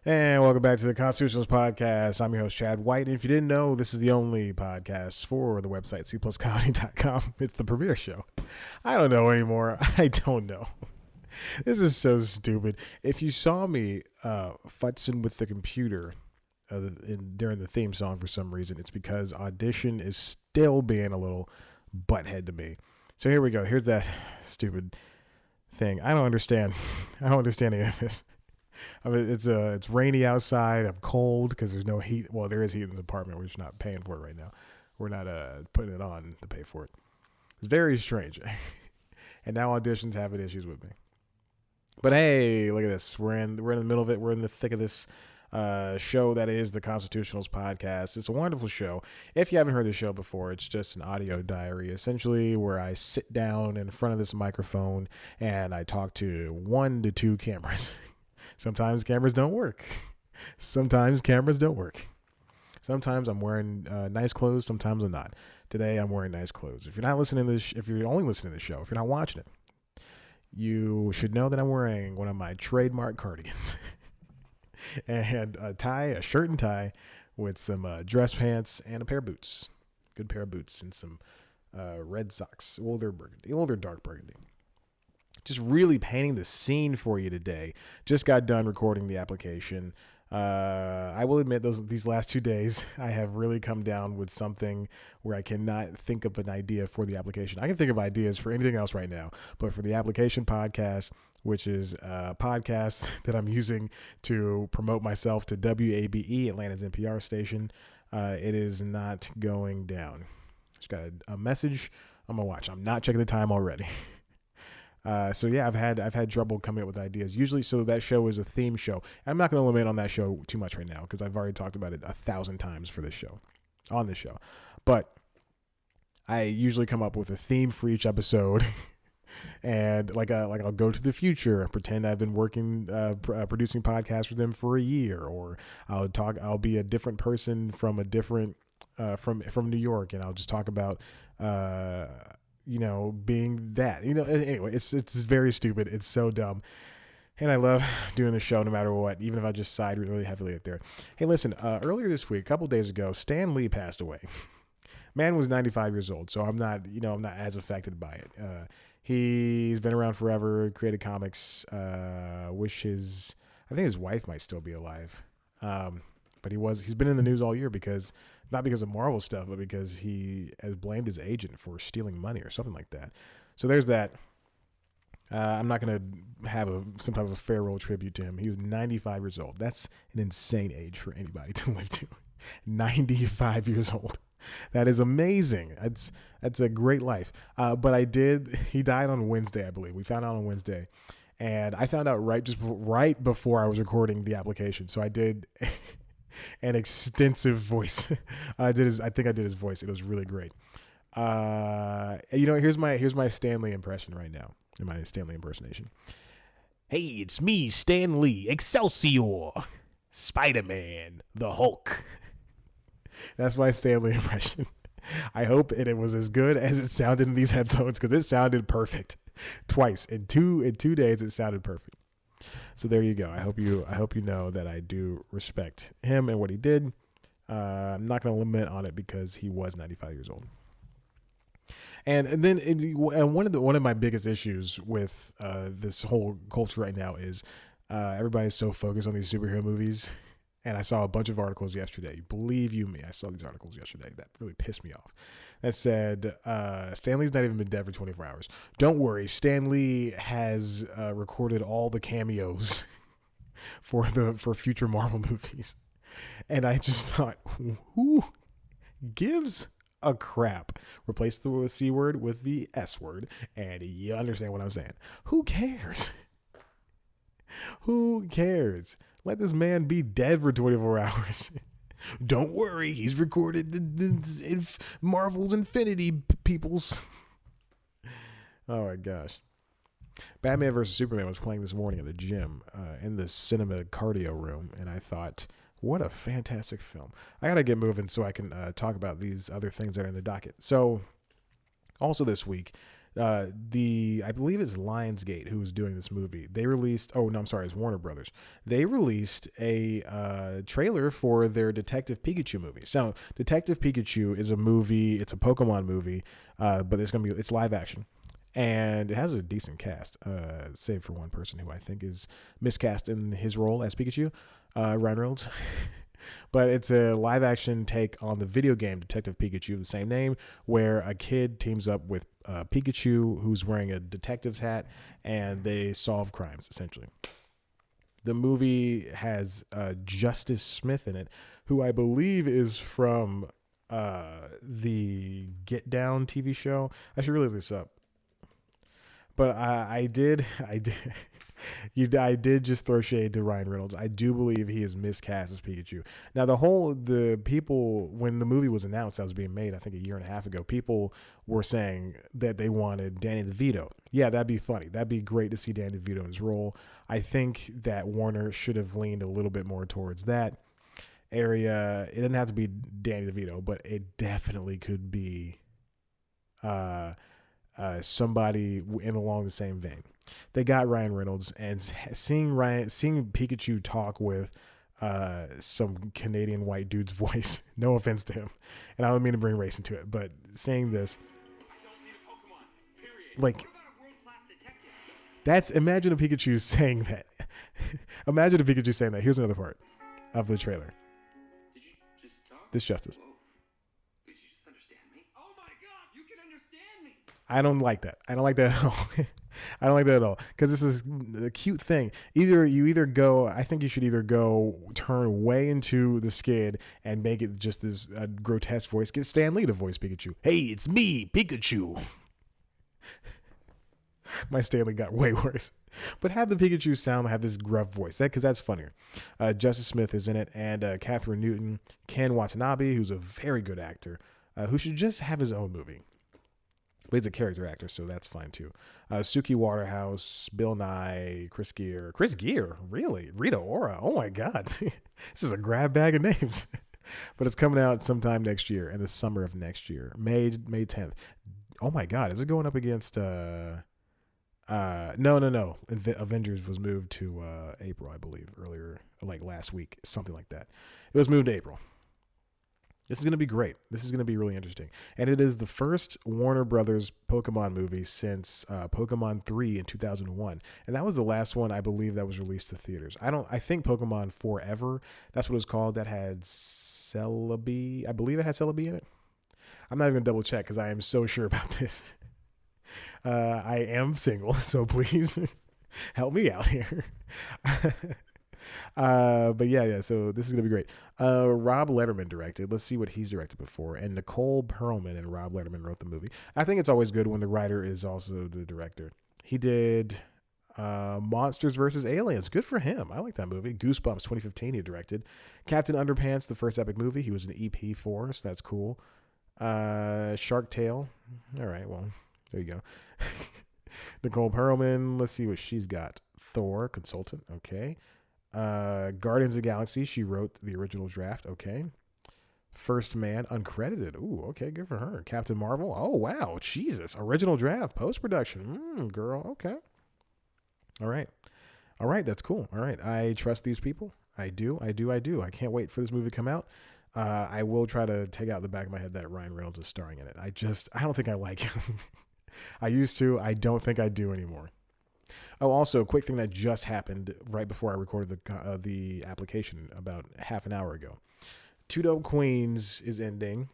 And welcome back to the Constitutionalist Podcast. I'm your host, Chad White. And if you didn't know, this is the only podcast for the website, cpluscomedy.com. It's the premiere show. I don't know anymore. I don't know. This is so stupid. If you saw me futzing with the computer during the theme song for some reason, it's because Audition is still being a little butthead to me. So here we go. Here's that stupid thing. I don't understand. I don't understand any of this. I mean, it's rainy outside. I'm cold because there's no heat. Well, there is heat in this apartment. We're just not paying for it right now. We're not putting it on to pay for it. It's very strange. And now Audition's having issues with me. But hey, look at this. We're in the middle of it. We're in the thick of this show that is the Constitutionals Podcast. It's a wonderful show. If you haven't heard the show before, it's just an audio diary, essentially, where I sit down in front of this microphone and I talk to 1 to 2 cameras. Sometimes cameras don't work. Sometimes I'm wearing nice clothes. Sometimes I'm not. Today I'm wearing nice clothes. If you're not listening to this, if you're only listening to the show, if you're not watching it, you should know that I'm wearing one of my trademark cardigans and a shirt and tie with some dress pants and a pair of boots. Good pair of boots and some red socks. Older dark burgundy. Just really painting the scene for you today. Just got done recording the application. I will admit these last 2 days, I have really come down with something where I cannot think of an idea for the application. I can think of ideas for anything else right now, but for the application podcast, which is a podcast that I'm using to promote myself to WABE, Atlanta's NPR station, it is not going down. Just got a message on my watch. I'm not checking the time already. So yeah, I've had trouble coming up with ideas. Usually, so that show is a theme show. I'm not going to limit on that show too much right now because I've already talked about it 1,000 times for this show, on this show. But I usually come up with a theme for each episode, and like I'll go to the future and pretend I've been working producing podcasts for them for a year, or I'll be a different person from a different from New York, and I'll just talk about being that, anyway, it's very stupid. It's so dumb. And I love doing the show no matter what, even if I just sighed really heavily up there. Hey, listen, earlier this week, a couple days ago, Stan Lee passed away. Man was 95 years old, so I'm not as affected by it. He's been around forever, created comics, I think his wife might still be alive. But he's been in the news all year not because of Marvel stuff, but because he has blamed his agent for stealing money or something like that. So there's that. I'm not going to have some type of a farewell tribute to him. He was 95 years old. That's an insane age for anybody to live to. 95 years old. That is amazing. That's a great life. But he died on Wednesday, I believe. We found out on Wednesday. And I found out right before I was recording the application. So I did an extensive voice. I think I did his voice. It was really great. Here's my Stan Lee impression right now. In my Stan Lee impersonation. Hey, it's me, Stan Lee, Excelsior, Spider-Man, the Hulk. That's my Stan Lee impression. I hope it was as good as it sounded in these headphones, because it sounded perfect. Twice in two days, it sounded perfect. So there you go. I hope you know that I do respect him and what he did. I'm not going to limit on it because he was 95 years old. And then one of my biggest issues with this whole culture right now is everybody's so focused on these superhero movies. And I saw a bunch of articles yesterday. Believe you me, I saw these articles yesterday that really pissed me off. That said, Stan Lee's not even been dead for 24 hours. Don't worry, Stan Lee has recorded all the cameos for future Marvel movies. And I just thought, who gives a crap? Replace the C word with the S word, and you understand what I'm saying. Who cares? Who cares? Let this man be dead for 24 hours. Don't worry, he's recorded Marvel's Infinity Peoples. Oh my gosh. Batman vs. Superman was playing this morning at the gym in the cinema cardio room, and I thought, what a fantastic film. I gotta get moving so I can talk about these other things that are in the docket. So, also this week, I believe it's Lionsgate who was doing this movie. They released, oh no, I'm sorry, it's Warner Brothers. They released a trailer for their Detective Pikachu movie. So Detective Pikachu is a movie. It's a Pokemon movie, but it's live action. And it has a decent cast, save for one person who I think is miscast in his role as Pikachu, Ryan Reynolds. But it's a live action take on the video game Detective Pikachu, the same name, where a kid teams up with Pikachu, who's wearing a detective's hat, and they solve crimes, essentially. The movie has Justice Smith in it, who I believe is from the Get Down TV show. I should really look this up. But I did just throw shade to Ryan Reynolds. I do believe he is miscast as Pikachu. Now, the people, when the movie was announced that was being made, I think a year and a half ago, people were saying that they wanted Danny DeVito. Yeah, that'd be funny. That'd be great to see Danny DeVito in his role. I think that Warner should have leaned a little bit more towards that area. It didn't have to be Danny DeVito, but it definitely could be somebody in along the same vein. They got Ryan Reynolds, and seeing Pikachu talk with some Canadian white dude's voice. No offense to him, and I don't mean to bring race into it, but saying this, like, imagine a Pikachu saying that. Imagine a Pikachu saying that. Here's another part of the trailer. Did you just talk? This Justice. Whoa. Did you just understand me? Oh my God, you can understand me. I don't like that. I don't like that at all. I don't like that at all. Because this is a cute thing. I think you should either go turn way into the skid and make it just this grotesque voice. Get Stan Lee to voice Pikachu. Hey, it's me, Pikachu. My Stan Lee got way worse. But have the Pikachu have this gruff voice. Because that's funnier. Justice Smith is in it. And Catherine Newton. Ken Watanabe, who's a very good actor. Who should just have his own movie. But he's a character actor, so that's fine too. Suki Waterhouse, Bill Nye, Chris Gere. Chris Gere? Really? Rita Ora? Oh my God. This is a grab bag of names. But it's coming out sometime next year, in the summer of next year. May 10th. Oh my God. Is it going up against... No. Avengers was moved to April, I believe, earlier, like last week, something like that. It was moved to April. This is going to be great. This is going to be really interesting. And it is the first Warner Brothers Pokemon movie since Pokemon 3 in 2001. And that was the last one, I believe, that was released to theaters. I think Pokemon Forever, that's what it was called, that had Celebi. I believe it had Celebi in it. I'm not even going to double check because I am so sure about this. I am single, so please help me out here. But yeah, so this is gonna be great. Rob Letterman directed. Let's see what he's directed before. And Nicole Perlman and Rob Letterman wrote the movie. I think it's always good when the writer is also the director. He did Monsters vs. Aliens. Good for him. I like that movie. Goosebumps 2015 he directed. Captain Underpants, the first epic movie. He was an EP for, so that's cool. Shark Tale. All right, well, there you go. Nicole Perlman. Let's see what she's got. Thor, consultant. Okay. Guardians of the Galaxy, she wrote the original draft. Okay. First Man, uncredited. Ooh, okay, good for her. Captain Marvel. Oh wow, Jesus, original draft, post production. Girl, okay. All right, that's cool. All right, I trust these people. I do. I can't wait for this movie to come out. I will try to take out the back of my head that Ryan Reynolds is starring in it. I don't think I like him. I used to. I don't think I do anymore. Oh, also, a quick thing that just happened right before I recorded the application about half an hour ago. Two Dope Queens is ending.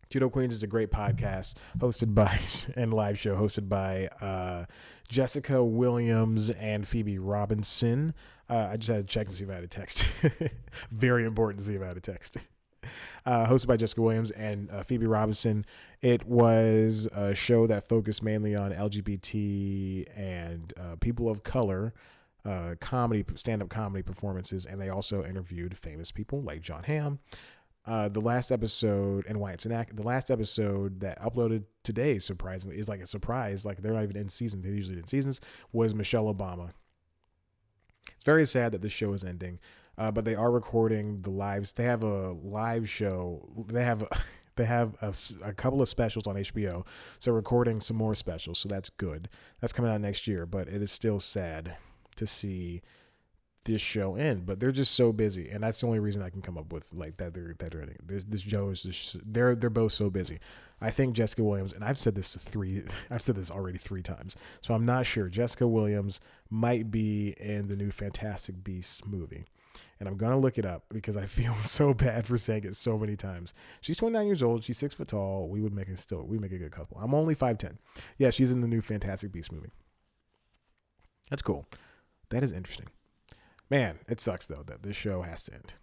Two Dope Queens is a great podcast hosted by and live show hosted by Jessica Williams and Phoebe Robinson. I just had to check and see if I had a text. Very important to see if I had a text. Hosted by Jessica Williams and Phoebe Robinson. It was a show that focused mainly on LGBT and people of color stand-up comedy performances, and they also interviewed famous people like John Hamm. The last episode, and why it's the last episode that uploaded today, surprisingly, is like a surprise. Like they're not even in season; they're usually in seasons. Was Michelle Obama. It's very sad that this show is ending. But they are recording the lives. They have a live show. They have a couple of specials on HBO, so recording some more specials, so that's good. That's coming out next year, but it is still sad to see this show end. But they're just so busy, and that's the only reason I can come up with like that. They're ending. This show is just, they're both so busy. I think Jessica Williams, and I've said this already 3 times, so I'm not sure. Jessica Williams might be in the new Fantastic Beasts movie. And I'm going to look it up because I feel so bad for saying it so many times. She's 29 years old. She's 6 foot tall. We make a good couple. I'm only 5'10". Yeah, she's in the new Fantastic Beasts movie. That's cool. That is interesting. Man, it sucks, though, that this show has to end.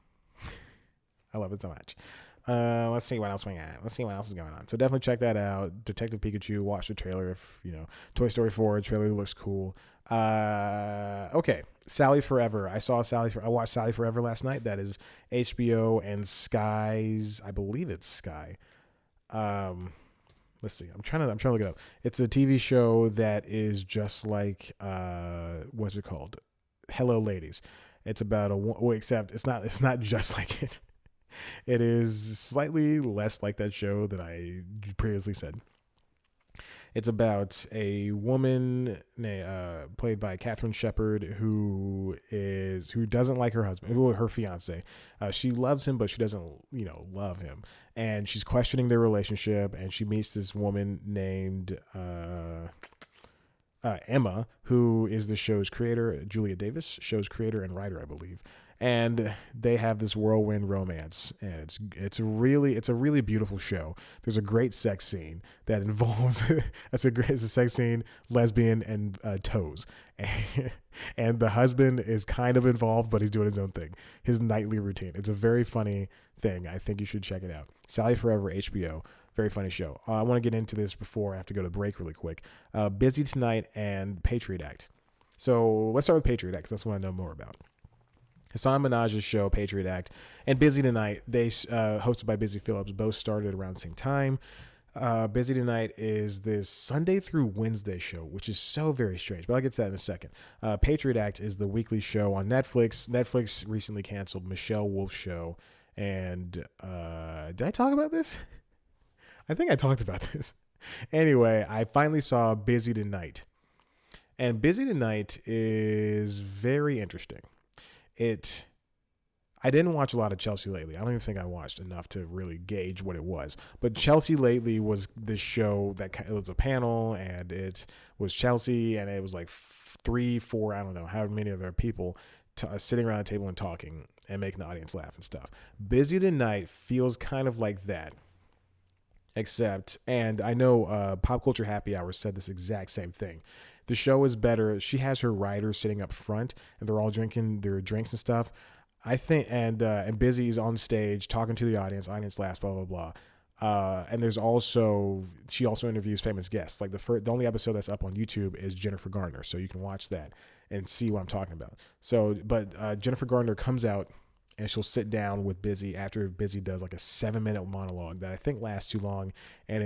I love it so much. Let's see what else we got. Let's see what else is going on. So definitely check that out. Detective Pikachu. Watch the trailer. If Toy Story 4 trailer looks cool. Okay, Sally Forever. I watched Sally Forever last night. That is HBO and Sky's. I believe it's Sky. Let's see. I'm trying to look it up. It's a TV show that is just like what's it called? Hello, Ladies. It's about except it's not just like it. It is slightly less like that show that I previously said. It's about a woman played by Catherine Shepard who doesn't like her husband, her fiance. She loves him, but she doesn't, love him. And she's questioning their relationship. And she meets this woman named Emma, who is the show's creator, Julia Davis, show's creator and writer, I believe. And they have this whirlwind romance, and it's a really beautiful show. There's a great sex scene that involves it's a sex scene, lesbian, and toes, and the husband is kind of involved, but he's doing his own thing, his nightly routine. It's a very funny thing. I think you should check it out. Sally Forever, HBO. Very funny show. I want to get into this before I have to go to break really quick. Busy Tonight and Patriot Act. So let's start with Patriot Act, because that's what I know more about. HASAN Minhaj's show, Patriot Act, and Busy Tonight, they hosted by Busy Phillips, both started around the same time. Busy Tonight is this Sunday through Wednesday show, which is so very strange, but I'll get to that in a second. Patriot Act is the weekly show on Netflix. Netflix recently canceled Michelle Wolf's show, and did I talk about this? I think I talked about this. Anyway, I finally saw Busy Tonight, and Busy Tonight is very interesting. I didn't watch a lot of Chelsea Lately. I don't even think I watched enough to really gauge what it was. But Chelsea Lately was this show that it was a panel, and it was Chelsea, and it was like 3, 4, I don't know how many other people sitting around a table and talking and making the audience laugh and stuff. Busy Tonight feels kind of like that. Except, and I know Pop Culture Happy Hour said this exact same thing. The show is better. She has her writers sitting up front, and they're all drinking their drinks and stuff. I think, and Busy is on stage talking to the audience. Audience laughs, blah blah blah. And there's also, she also interviews famous guests. Like the only episode that's up on YouTube is Jennifer Garner, so you can watch that and see what I'm talking about. So, but Jennifer Garner comes out, and she'll sit down with Busy after Busy does like a 7-minute monologue that I think lasts too long and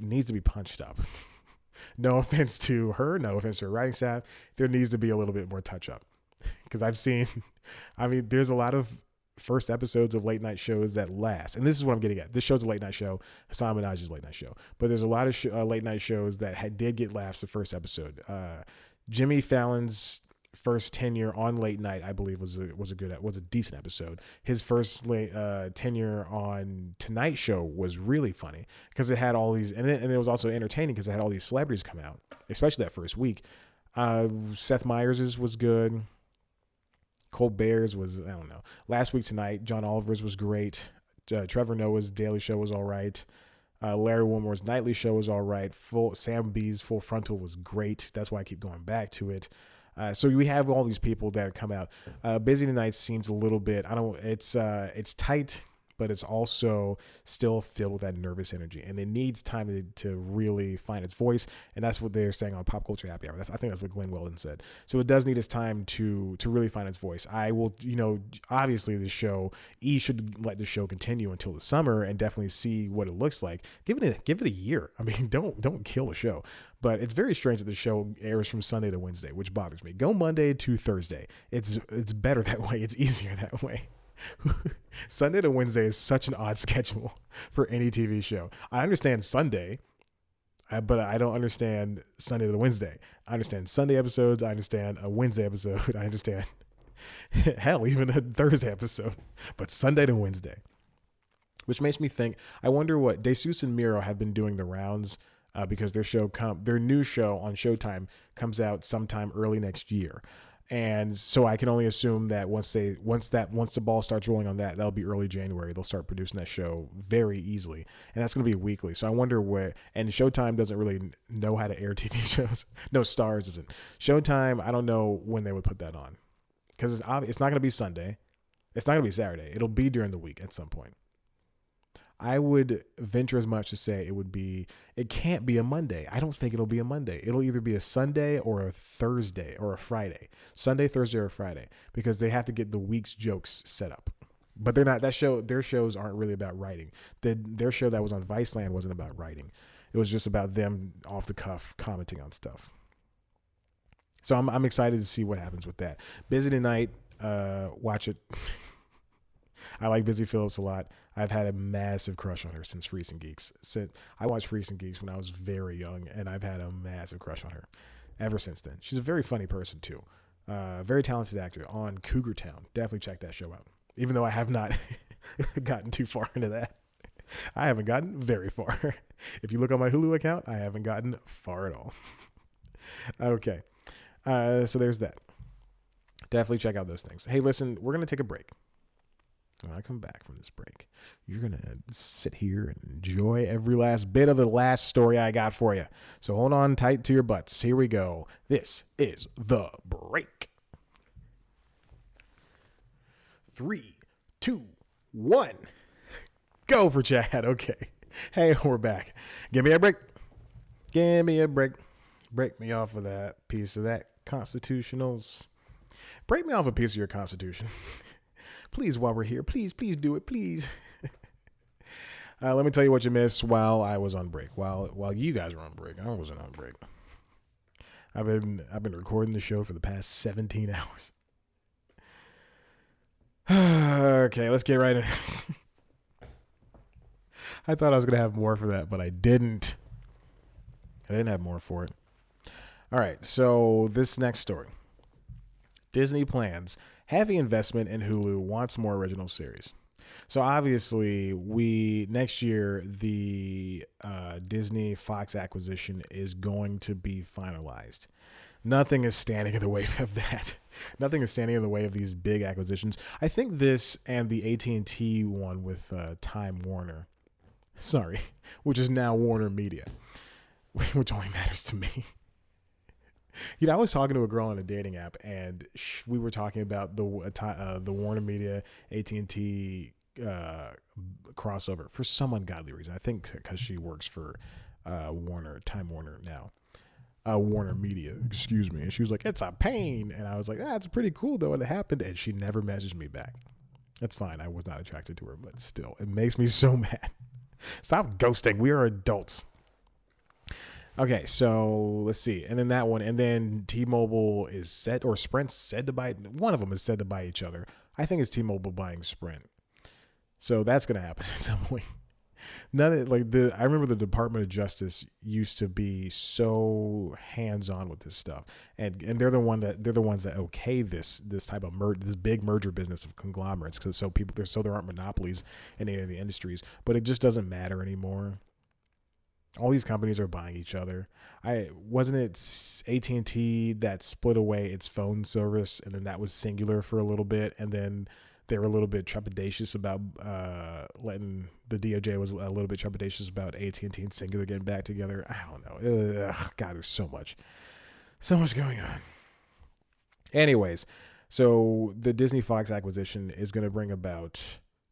needs to be punched up. No offense to her, no offense to her writing staff. There needs to be a little bit more touch up, because there's a lot of first episodes of late night shows that last, and this is what I'm getting at. This show's a late night show. HASAN Minhaj's late night show, but there's a lot of late night shows that did get laughs the first episode. Jimmy Fallon's first tenure on late night, I believe, was a decent episode. His first tenure on Tonight Show was really funny because it had all these, and it was also entertaining because it had all these celebrities come out, especially that first week. Seth Meyers' was good. Colbert's was, I don't know. Last week Tonight, John Oliver's was great. Trevor Noah's Daily Show was all right. Larry Wilmore's Nightly Show was all right. Sam B's Full Frontal was great. That's why I keep going back to it. So we have all these people that come out. Busy Tonight seems a little bit, it's tight, but it's also still filled with that nervous energy, and it needs time to really find its voice. And that's what they're saying on Pop Culture Happy Hour. I think that's what Glenn Weldon said. So it does need its time to really find its voice. I will, obviously the show, should let the show continue until the summer and definitely see what it looks like. Give it a year. I mean, don't kill a show. But it's very strange that the show airs from Sunday to Wednesday, which bothers me. Go Monday to Thursday. It's better that way. It's easier that way. Sunday to Wednesday is such an odd schedule for any TV show. I understand Sunday, but I don't understand Sunday to Wednesday. I understand Sunday episodes. I understand a Wednesday episode. I understand, hell, even a Thursday episode. But Sunday to Wednesday, which makes me think, I wonder what DeSuze and Miro have been doing the rounds because their new show on Showtime comes out sometime early next year. And so I can only assume that once the ball starts rolling on that'll be early January. They'll start producing that show very easily, and that's going to be weekly. So I wonder where. And Showtime doesn't really know how to air TV shows. No, Stars doesn't. Showtime, I don't know when they would put that on, because it's not going to be Sunday. It's not going to be Saturday. It'll be during the week at some point. I would venture as much to say it can't be a Monday. I don't think it'll be a Monday. It'll either be a Sunday or a Thursday or a Friday. Sunday, Thursday, or Friday, because they have to get the week's jokes set up. But they're not, their shows aren't really about writing. Their show that was on Viceland wasn't about writing. It was just about them off the cuff commenting on stuff. So I'm excited to see what happens with that. Busy Tonight, watch it. I like Busy Phillips a lot. I've had a massive crush on her since Freaks and Geeks. I watched Freaks and Geeks when I was very young, and I've had a massive crush on her ever since then. She's a very funny person, too. Very talented actor on Cougar Town. Definitely check that show out. Even though I have not gotten too far into that. I haven't gotten very far. If you look on my Hulu account, I haven't gotten far at all. Okay. So there's that. Definitely check out those things. Hey, listen, we're going to take a break. When I come back from this break, you're going to sit here and enjoy every last bit of the last story I got for you. So hold on tight to your butts. Here we go. This is The Break. 3, 2, 1. Go for Chad. Okay. Hey, we're back. Give me a break. Give me a break. Break me off of that piece of that constitutionals. Break me off a piece of your constitution. Please, while we're here, please do it, please. Let me tell you what you missed while I was on break. While you guys were on break, I wasn't on break. I've been recording the show for the past 17 hours. Okay, let's get right into this. I thought I was gonna have more for that, but I didn't. I didn't have more for it. All right, so this next story. Disney plans heavy investment in Hulu, wants more original series. So obviously, next year the Disney Fox acquisition is going to be finalized. Nothing is standing in the way of that. Nothing is standing in the way of these big acquisitions. I think this and the AT&T one with Time Warner, which is now Warner Media, which only matters to me. You know, I was talking to a girl on a dating app, and we were talking about the Warner Media AT&T crossover for some ungodly reason. I think because she works for Time Warner now. Warner Media, excuse me. And she was like, it's a pain. And I was like, it's pretty cool, though, it happened. And she never messaged me back. That's fine. I was not attracted to her, but still, it makes me so mad. Stop ghosting. We are adults. Okay, so let's see. And then that one. And then T-Mobile is set, or Sprint's said to buy, one of them is said to buy each other. I think it's T-Mobile buying Sprint. So that's going to happen at some point. I remember the Department of Justice used to be so hands-on with this stuff, and they're the ones that okay this type of this big merger business of conglomerates, so there aren't monopolies in any of the industries. But it just doesn't matter anymore. All these companies are buying each other. Wasn't it AT&T that split away its phone service, and then that was Singular for a little bit, and then they were a little bit trepidatious about the DOJ was a little bit trepidatious about AT&T and Singular getting back together. I don't know. God, there's so much going on. Anyways, so the Disney Fox acquisition is going to bring about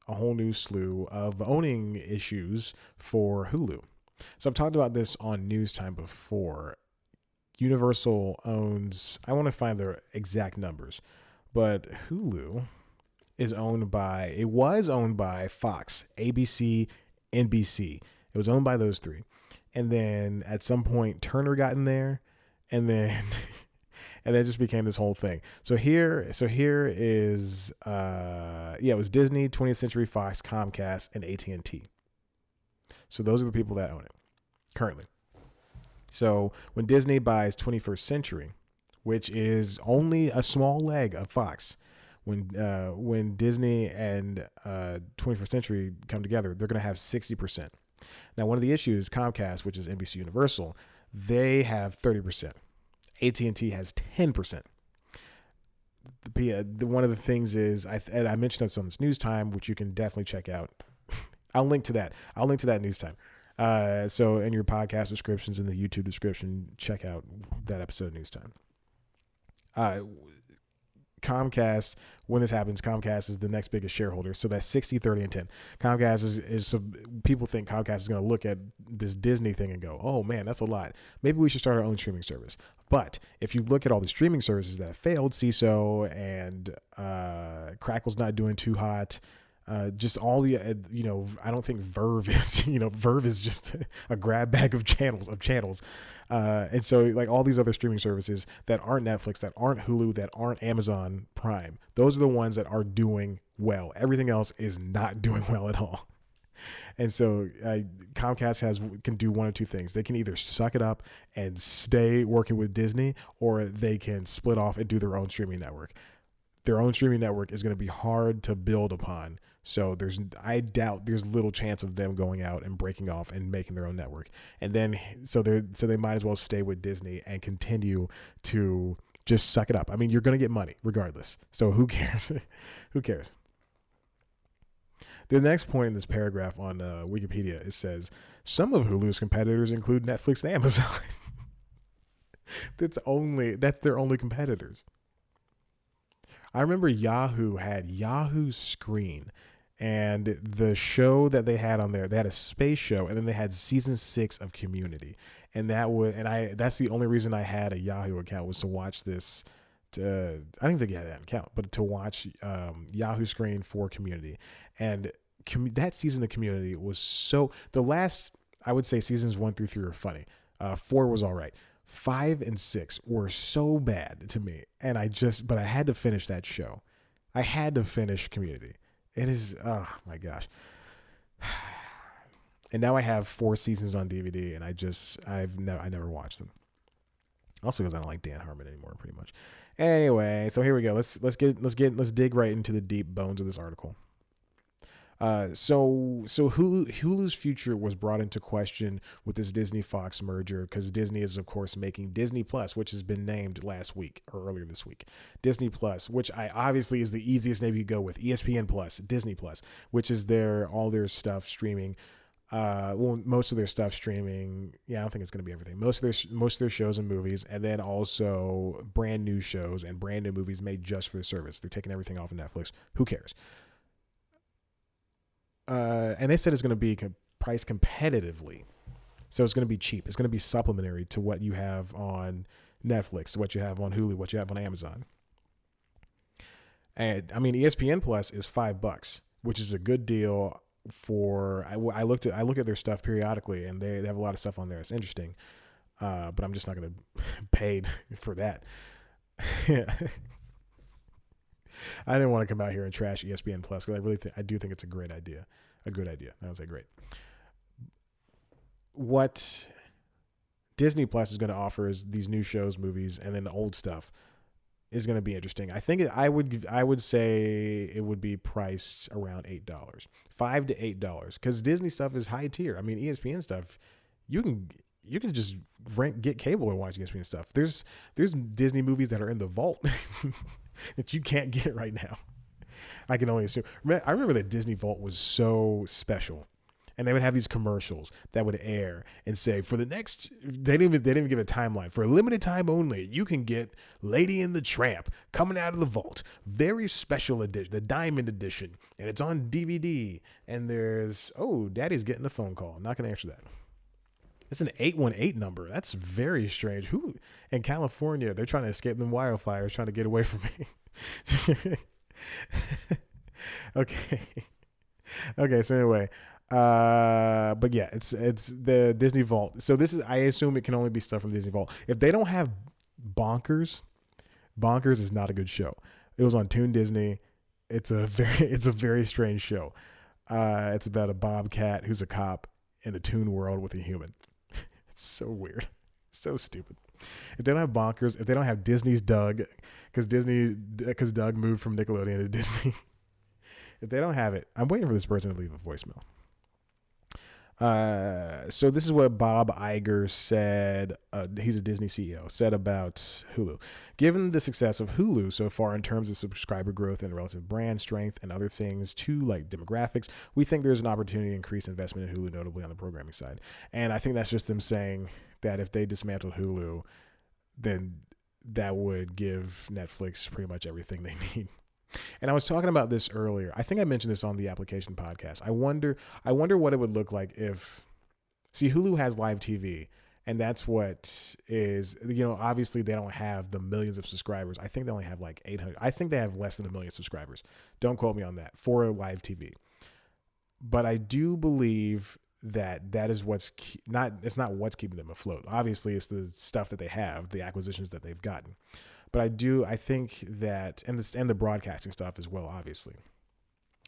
a whole new slew of owning issues for Hulu. So I've talked about this on News Time before. Universal owns, I want to find the exact numbers, but Hulu was owned by Fox, ABC, NBC. It was owned by those three. And then at some point Turner got in there, and then and it just became this whole thing. So here is it was Disney, 20th Century Fox, Comcast, and AT&T. So those are the people that own it currently. So when Disney buys 21st Century, which is only a small leg of Fox, when Disney and 21st Century come together, they're going to have 60%. Now, one of the issues, Comcast, which is NBC Universal, they have 30%. AT&T has 10%. One of the things is, I mentioned this on this News Time, which you can definitely check out. I'll link to that. News Time. So in your podcast descriptions, in the YouTube description, check out that episode of News Time. Comcast, when this happens, Comcast is the next biggest shareholder. So that's 60, 30, and 10. Comcast is so people think Comcast is going to look at this Disney thing and go, oh man, that's a lot. Maybe we should start our own streaming service. But if you look at all the streaming services that have failed, CISO and Crackle's not doing too hot. Just all the, I don't think Verve is, Verve is just a grab bag of channels. And so like all these other streaming services that aren't Netflix, that aren't Hulu, that aren't Amazon Prime, those are the ones that are doing well. Everything else is not doing well at all. And so Comcast can do one of two things. They can either suck it up and stay working with Disney, or they can split off and do their own streaming network. Their own streaming network is going to be hard to build upon. So I doubt there's little chance of them going out and breaking off and making their own network. And then, so they might as well stay with Disney and continue to just suck it up. I mean, you're going to get money regardless. So who cares? Who cares? The next point in this paragraph on Wikipedia, it says, some of Hulu's competitors include Netflix and Amazon. That's their only competitors. I remember Yahoo had Yahoo Screen, and the show that they had on there, they had a space show, and then they had season 6 of Community, and that's the only reason I had a Yahoo account, was to watch this. I didn't think you had that account, but to watch Yahoo Screen for Community, and that season of Community was so. The last, I would say, seasons 1 through 3 were funny. 4 was all right. 5 and 6 were so bad to me, but I had to finish that show. I had to finish Community. It is, oh my gosh. And now I have 4 seasons on DVD, and I never watched them. Also because I don't like Dan Harmon anymore, pretty much. Anyway, so here we go. Let's dig right into the deep bones of this article. So Hulu's future was brought into question with this Disney Fox merger, because Disney is of course making Disney Plus, which has been named last week or earlier this week, Disney Plus, which obviously is the easiest name you go with. ESPN Plus, Disney Plus, which is all their stuff streaming. Most of their stuff streaming. Yeah, I don't think it's going to be everything. Most of their shows and movies, and then also brand new shows and brand new movies made just for the service. They're taking everything off of Netflix. Who cares? And they said it's going to be priced competitively. So it's going to be cheap. It's going to be supplementary to what you have on Netflix, to what you have on Hulu, what you have on Amazon. And I mean, ESPN Plus is $5, which is a good deal for, I look at their stuff periodically, and they have a lot of stuff on there. It's interesting. But I'm just not going to pay for that. I didn't want to come out here and trash ESPN Plus, because I do think it's a great idea. A good idea. I would say great. What Disney Plus is going to offer is these new shows, movies, and then the old stuff is going to be interesting. I think I would say it would be priced around $8, $5 to $8, because Disney stuff is high tier. I mean, ESPN stuff, you can just get cable and watch ESPN stuff. There's Disney movies that are in the vault that you can't get right now. I can only assume. I remember that Disney Vault was so special, and they would have these commercials that would air and say, for the next, they didn't even give a timeline. For a limited time only, you can get Lady and the Tramp coming out of the vault, very special edition, the Diamond Edition, and it's on DVD. And there's, Daddy's getting a phone call. I'm not gonna answer that. It's an 818 number. That's very strange. Who in California? They're trying to escape them wildfires, trying to get away from me. Okay. So anyway, but yeah, it's the Disney Vault. So this is, I assume it can only be stuff from Disney Vault. If they don't have Bonkers, Bonkers is not a good show. It was on Toon Disney. It's a very strange show. It's about a bobcat who's a cop in a toon world with a human. It's so weird, so stupid. If they don't have Bonkers, if they don't have Disney's Doug, because Doug moved from Nickelodeon to Disney. If they don't have it, I'm waiting for this person to leave a voicemail. So this is what Bob Iger said. He's a Disney CEO, said about Hulu. Given the success of Hulu so far in terms of subscriber growth and relative brand strength and other things too, like demographics, we think there's an opportunity to increase investment in Hulu, notably on the programming side. And I think that's just them saying that if they dismantle Hulu, then that would give Netflix pretty much everything they need. And I was talking about this earlier. I think I mentioned this on the Application podcast. I wonder what it would look like if, see, Hulu has live TV, and that's what is, obviously they don't have the millions of subscribers. I think they only have like 800. I think they have less than 1 million subscribers. Don't quote me on that for live TV. But I do believe that is it's not what's keeping them afloat. Obviously, it's the stuff that they have, the acquisitions that they've gotten. But I think that, and the broadcasting stuff as well, obviously.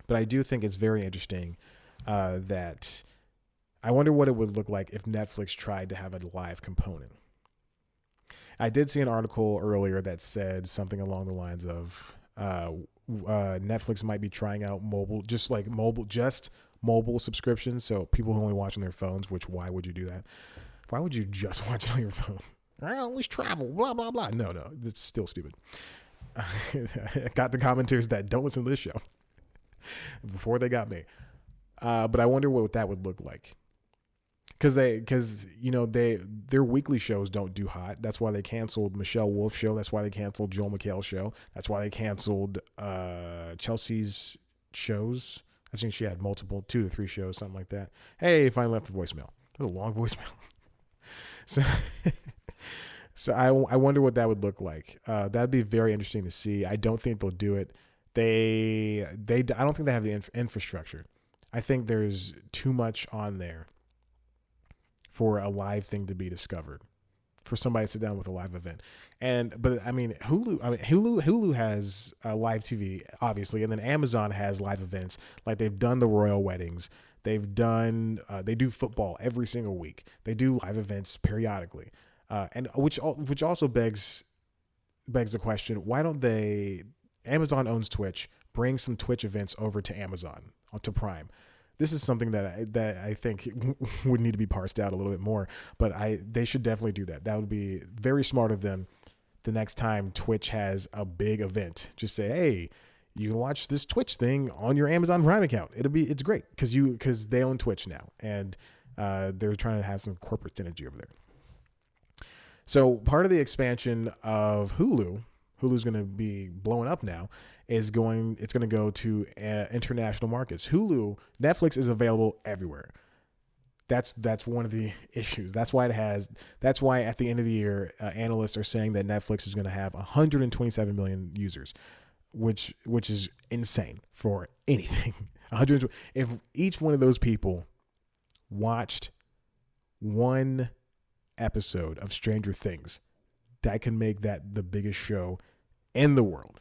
But I do think it's very interesting that I wonder what it would look like if Netflix tried to have a live component. I did see an article earlier that said something along the lines of Netflix might be trying out mobile subscriptions. So people who only watch on their phones, which why would you do that? Why would you just watch it on your phone? I always travel, blah, blah, blah. No, it's still stupid. I got the commenters that don't listen to this show before they got me. But I wonder what that would look like. Because their weekly shows don't do hot. That's why they canceled Michelle Wolf's show. That's why they canceled Joel McHale's show. That's why they canceled Chelsea's shows. I think she had 2 to 3 shows, something like that. Hey, finally left a voicemail. That was a long voicemail. So I wonder what that would look like. That'd be very interesting to see. I don't think they'll do it. I don't think they have the infrastructure. I think there's too much on there for a live thing to be discovered, for somebody to sit down with a live event. But Hulu has live TV, obviously, and then Amazon has live events. Like they've done the royal weddings. They do football every single week. They do live events periodically. And which also begs the question, why don't Amazon owns Twitch, bring some Twitch events over to Amazon, to Prime. This is something that I think would need to be parsed out a little bit more, but they should definitely do that. That would be very smart of them. The next time Twitch has a big event, just say, hey, you can watch this Twitch thing on your Amazon Prime account. It's great because they own Twitch now, and they're trying to have some corporate synergy over there. So part of the expansion of Hulu's going to be blowing up now, it's going to go to international markets. Netflix is available everywhere. That's one of the issues. That's why at the end of the year, analysts are saying that Netflix is going to have 127 million users, which is insane for anything. If each one of those people watched one episode of Stranger Things, that can make that the biggest show in the world.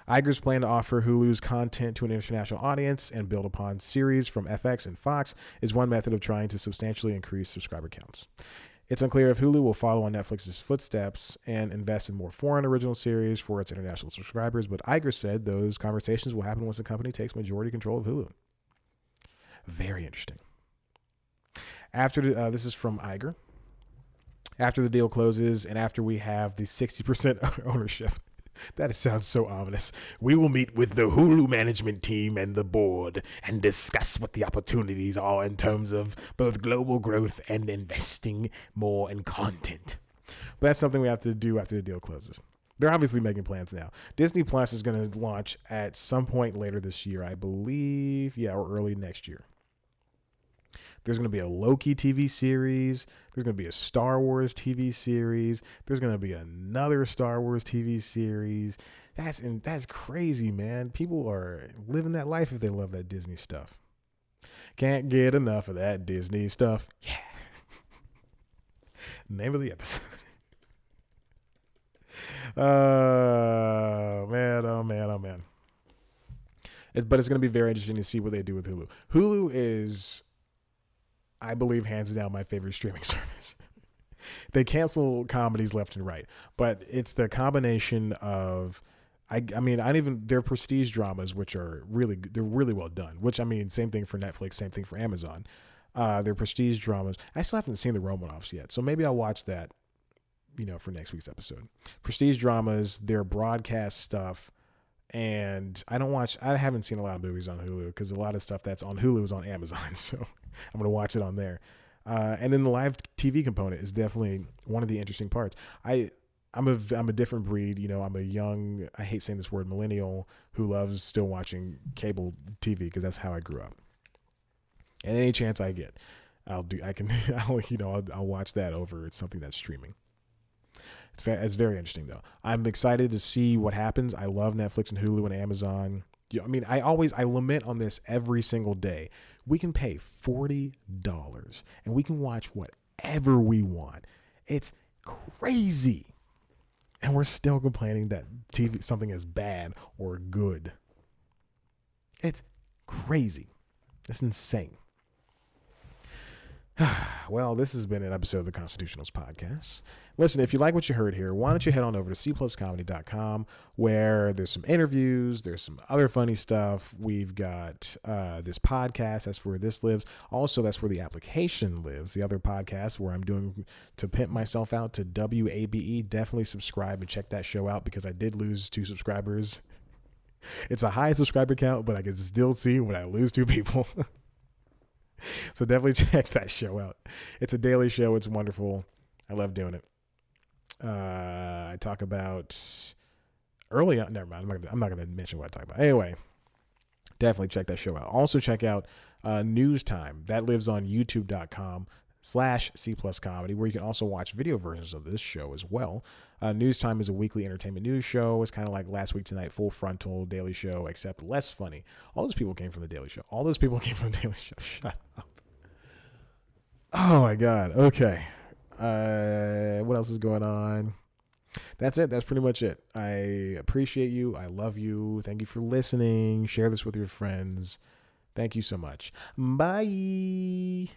Iger's plan to offer Hulu's content to an international audience and build upon series from FX and Fox is one method of trying to substantially increase subscriber counts. It's unclear if Hulu will follow on Netflix's footsteps and invest in more foreign original series for its international subscribers, but Iger said those conversations will happen once the company takes majority control of Hulu. Very interesting. This is from Iger. After the deal closes and after we have the 60% ownership, that sounds so ominous. We will meet with the Hulu management team and the board and discuss what the opportunities are in terms of both global growth and investing more in content. But that's something we have to do after the deal closes. They're obviously making plans now. Disney Plus is going to launch at some point later this year, I believe, or early next year. There's going to be a Loki TV series. There's going to be a Star Wars TV series. There's going to be another Star Wars TV series. That's crazy, man. People are living that life if they love that Disney stuff. Can't get enough of that Disney stuff. Yeah. Name of the episode. Man, oh man, oh man. But it's going to be very interesting to see what they do with Hulu. Hulu is, I believe, hands down my favorite streaming service. They cancel comedies left and right, but it's the combination of, I mean, I don't even, their prestige dramas, which are they're really well done, which I mean, same thing for Netflix, same thing for Amazon. Their prestige dramas, I still haven't seen the Romanoffs yet, so maybe I'll watch that, for next week's episode. Prestige dramas, their broadcast stuff, and I haven't seen a lot of movies on Hulu because a lot of stuff that's on Hulu is on Amazon, so I'm going to watch it on there. And then the live TV component is definitely one of the interesting parts. I'm a different breed, I'm a young, I hate saying this word, millennial who loves still watching cable TV because that's how I grew up. And any chance I get, I'll watch that over something that's streaming. It's very interesting though. I'm excited to see what happens. I love Netflix and Hulu and Amazon. I mean, I lament on this every single day. We can pay $40 and we can watch whatever we want. It's crazy. And we're still complaining that something is bad or good. It's crazy. It's insane. Well, this has been an episode of the Constitutionals Podcast. Listen, if you like what you heard here, why don't you head on over to cpluscomedy.com where there's some interviews, there's some other funny stuff. We've got this podcast. That's where this lives. Also, that's where the application lives. The other podcast where I'm doing to pimp myself out to WABE. Definitely subscribe and check that show out because I did lose 2 subscribers. It's a high subscriber count, but I can still see when I lose 2 people. So definitely check that show out. It's a daily show. It's wonderful. I love doing it. I talk about early on. Never mind. I'm not going to mention what I talk about. Anyway, definitely check that show out. Also check out News Time. That lives on youtube.com/C+comedy, where you can also watch video versions of this show as well. News Time is a weekly entertainment news show. It's kind of like Last Week Tonight, Full Frontal, Daily Show, except less funny. All those people came from the Daily Show. Shut up. Oh my God. Okay. What else is going on? That's it. That's pretty much it. I appreciate you. I love you. Thank you for listening. Share this with your friends. Thank you so much. Bye.